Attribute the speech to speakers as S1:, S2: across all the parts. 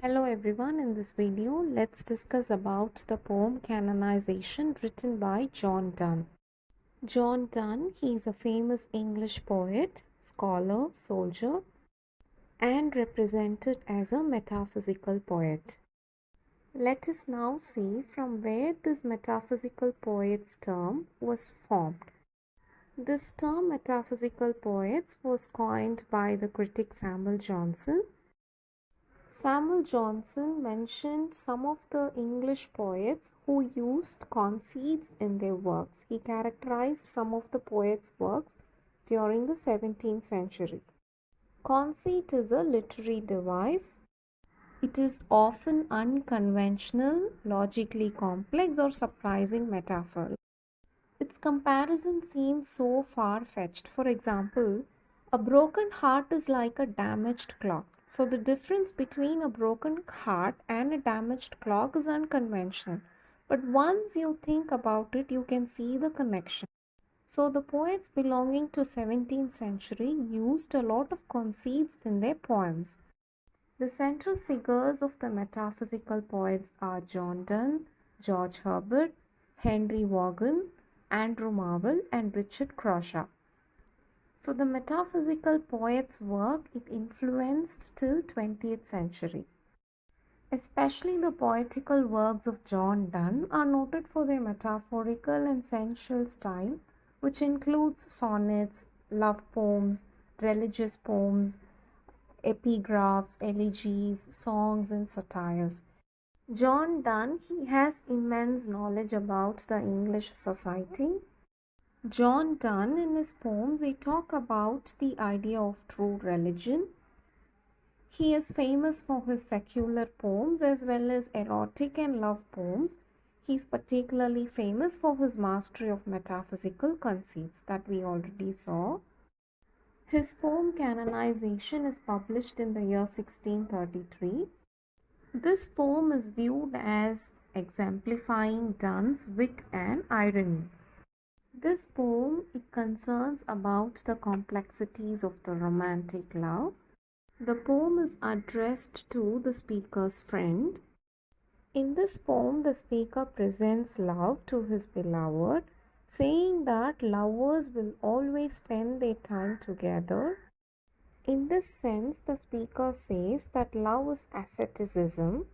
S1: Hello everyone, in this video let's discuss about the poem Canonization written by John Donne. John Donne, he is a famous English poet, scholar, soldier and represented as a metaphysical poet. Let us now see from where this metaphysical poet's term was formed. This term metaphysical poets was coined by the critic Samuel Johnson. Samuel Johnson mentioned some of the English poets who used conceits in their works. He characterized some of the poets' works during the 17th century. Conceit is a literary device. It is often unconventional, logically complex, or surprising metaphor. Its comparison seems so far-fetched. For example, a broken heart is like a damaged clock. So the difference between a broken heart and a damaged clock is unconventional. But once you think about it, you can see the connection. So the poets belonging to 17th century used a lot of conceits in their poems. The central figures of the metaphysical poets are John Donne, George Herbert, Henry Vaughan, Andrew Marvell, and Richard Crashaw. So the metaphysical poet's work, it influenced till 20th century. Especially the poetical works of John Donne are noted for their metaphorical and sensual style, which includes sonnets, love poems, religious poems, epigraphs, elegies, songs, and satires. John Donne, he has immense knowledge about the English society. John Donne, in his poems, he talks about the idea of true religion. He is famous for his secular poems as well as erotic and love poems. He is particularly famous for his mastery of metaphysical conceits that we already saw. His poem Canonization is published in the year 1633. This poem is viewed as exemplifying Donne's wit and irony. This poem, it concerns about the complexities of the romantic love. The poem is addressed to the speaker's friend. In this poem, the speaker presents love to his beloved, saying that lovers will always spend their time together. In this sense, the speaker says that love is asceticism.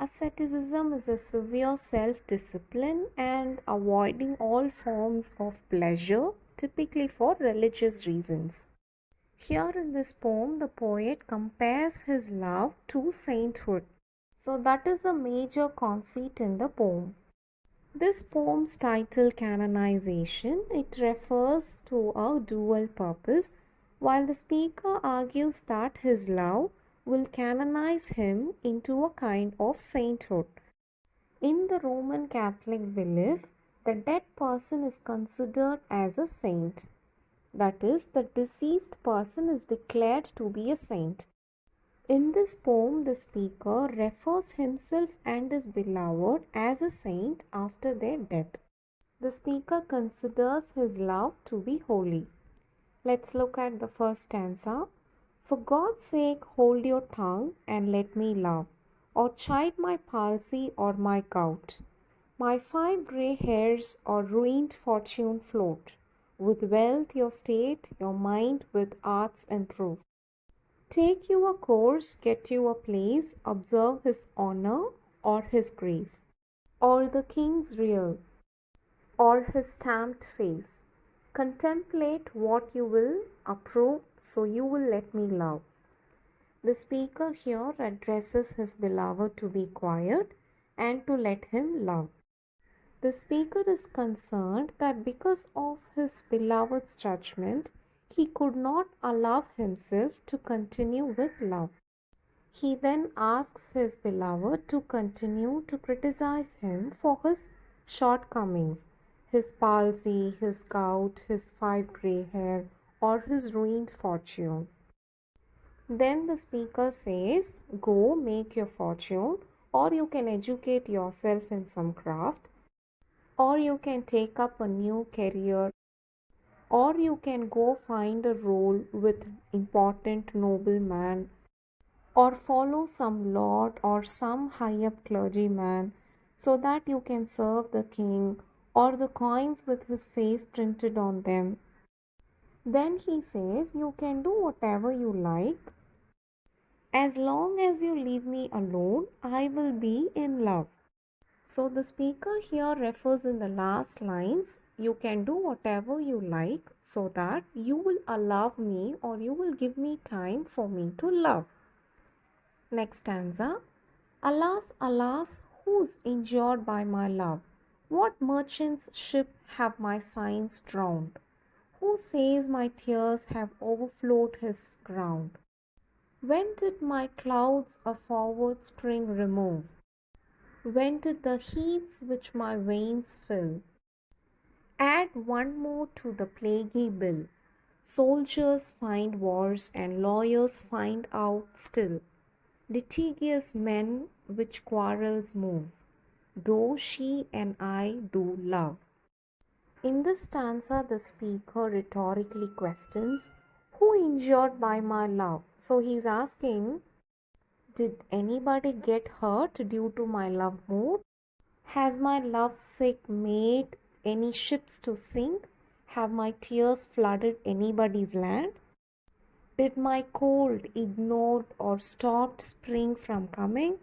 S1: Asceticism is a severe self-discipline and avoiding all forms of pleasure, typically for religious reasons. Here in this poem, the poet compares his love to sainthood. So that is a major conceit in the poem. This poem's title, Canonization, it refers to a dual purpose. While the speaker argues that his love will canonize him into a kind of sainthood. In the Roman Catholic belief, the dead person is considered as a saint. That is, the deceased person is declared to be a saint. In this poem, the speaker refers himself and his beloved as a saint after their death. The speaker considers his love to be holy. Let's look at the first stanza. For God's sake, hold your tongue and let me love, or chide my palsy or my gout. My 5 grey hairs or ruined fortune float, with wealth your state, your mind with arts improve. Take you a course, get you a place, observe his honor or his grace, or the king's real, or his stamped face. Contemplate what you will approve, so you will let me love. The speaker here addresses his beloved to be quiet and to let him love. The speaker is concerned that because of his beloved's judgment, he could not allow himself to continue with love. He then asks his beloved to continue to criticize him for his shortcomings, his palsy, his gout, his 5 grey hair, or his ruined fortune. Then the speaker says, go make your fortune, or you can educate yourself in some craft, or you can take up a new career, or you can go find a role with important nobleman, or follow some lord or some high up clergyman so that you can serve the king, or the coins with his face printed on them. Then he says, you can do whatever you like. As long as you leave me alone, I will be in love. So the speaker here refers in the last lines, you can do whatever you like so that you will allow me or you will give me time for me to love. Next stanza. Alas, alas, who's injured by my love? What merchant's ship have my signs drowned? Who says my tears have overflowed his ground? When did my clouds a forward spring remove? When did the heats which my veins fill add one more to the plaguy bill? Soldiers find wars and lawyers find out still litigious men which quarrels move, though she and I do love. In this stanza, the speaker rhetorically questions, who injured by my love? So he's asking, did anybody get hurt due to my love mood? Has my love sick made any ships to sink? Have my tears flooded anybody's land? Did my cold ignored or stopped spring from coming?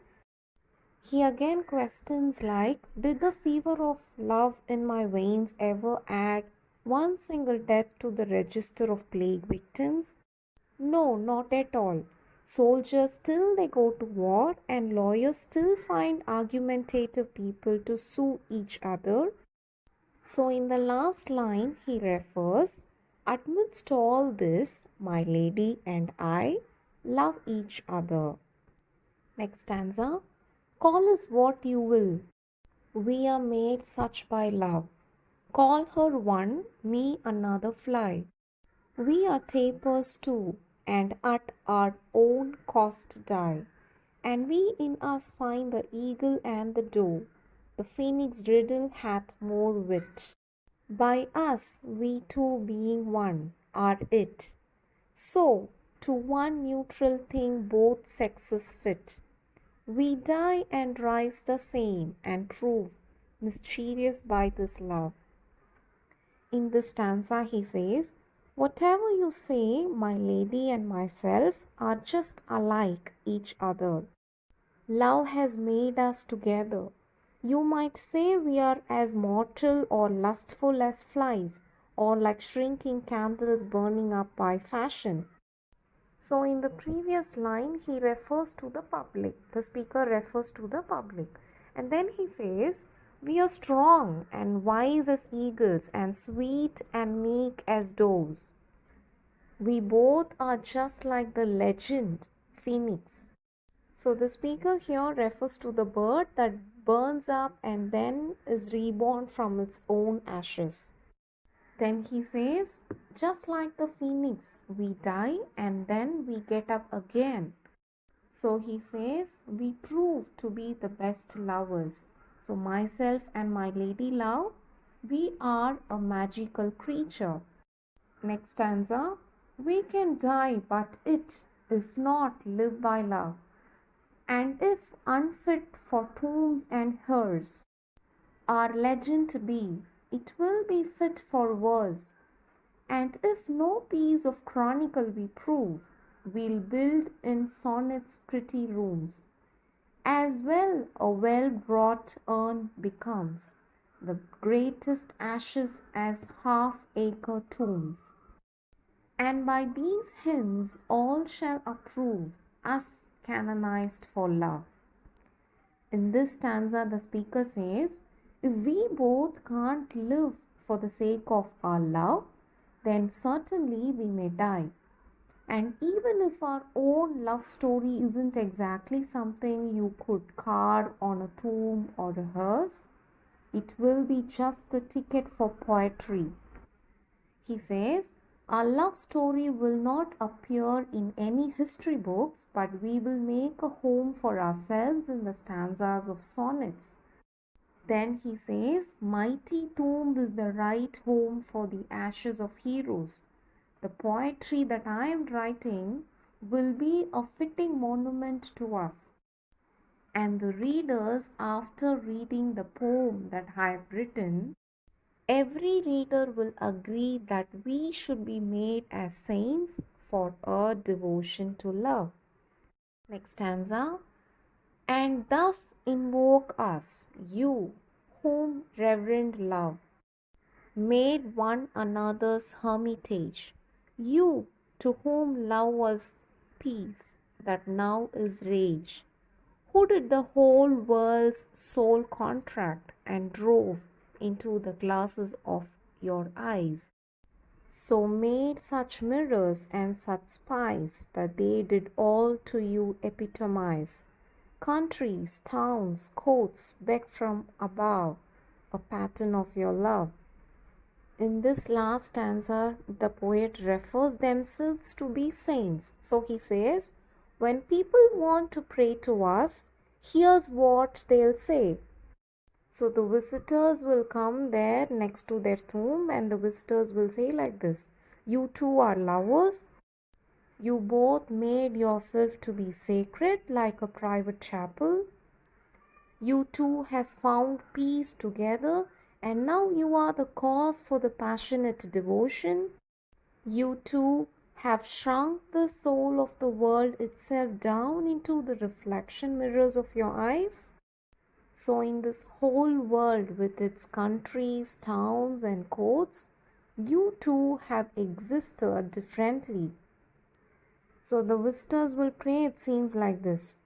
S1: He again questions like, did the fever of love in my veins ever add one single death to the register of plague victims? No, not at all. Soldiers still they go to war and lawyers still find argumentative people to sue each other. So in the last line he refers, amidst all this, my lady and I love each other. Next stanza. Call us what you will. We are made such by love. Call her one, me another fly. We are tapers too, and at our own cost die. And we in us find the eagle and the doe. The phoenix riddle hath more wit. By us, we two being one, are it. So, to one neutral thing both sexes fit. We die and rise the same and prove mysterious by this love. In this stanza he says, whatever you say, my lady and myself are just alike each other. Love has made us together. You might say we are as mortal or lustful as flies, or like shrinking candles burning up by fashion. So in the previous line, he refers to the public. The speaker refers to the public. And then he says, we are strong and wise as eagles and sweet and meek as doves. We both are just like the legend, phoenix. So the speaker here refers to the bird that burns up and then is reborn from its own ashes. Then he says, just like the phoenix, we die and then we get up again. So he says, we prove to be the best lovers. So myself and my lady love, we are a magical creature. Next stanza, we can die but it, if not, live by love. And if unfit for tombs and hearse, our legend be, it will be fit for verse. And if no piece of chronicle we prove, we'll build in sonnets pretty rooms. As well a well-brought urn becomes, the greatest ashes as half-acre tombs. And by these hymns all shall approve us canonized for love. In this stanza the speaker says, if we both can't live for the sake of our love, then certainly we may die. And even if our own love story isn't exactly something you could carve on a tomb or a hearse, it will be just the ticket for poetry. He says, our love story will not appear in any history books, but we will make a home for ourselves in the stanzas of sonnets. Then he says, mighty tomb is the right home for the ashes of heroes. The poetry that I am writing will be a fitting monument to us. And the readers, after reading the poem that I have written, every reader will agree that we should be made as saints for our devotion to love. Next stanza. And thus invoke us, you, whom reverend love made one another's hermitage, you to whom love was peace that now is rage, who did the whole world's soul contract and drove into the glasses of your eyes, so made such mirrors and such spies that they did all to you epitomize. Countries, towns, courts beg from above a pattern of your love. In this last stanza, the poet refers themselves to be saints. So he says, when people want to pray to us, here's what they'll say. So the visitors will come there next to their tomb, and the visitors will say like this: you two are lovers. You both made yourself to be sacred like a private chapel. You two has found peace together, and now you are the cause for the passionate devotion. You two have shrunk the soul of the world itself down into the reflection mirrors of your eyes. So in this whole world with its countries, towns and courts, you two have existed differently. So the visitors will pray, it seems like this.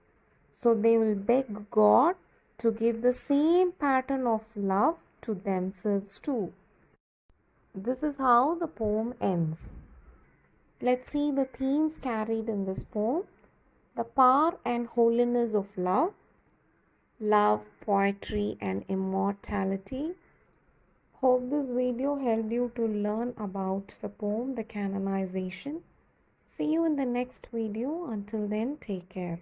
S1: So they will beg God to give the same pattern of love to themselves too. This is how the poem ends. Let's see the themes carried in this poem. The power and holiness of love, poetry and immortality. Hope this video helped you to learn about the poem, The Canonization. See you in the next video. Until then, take care.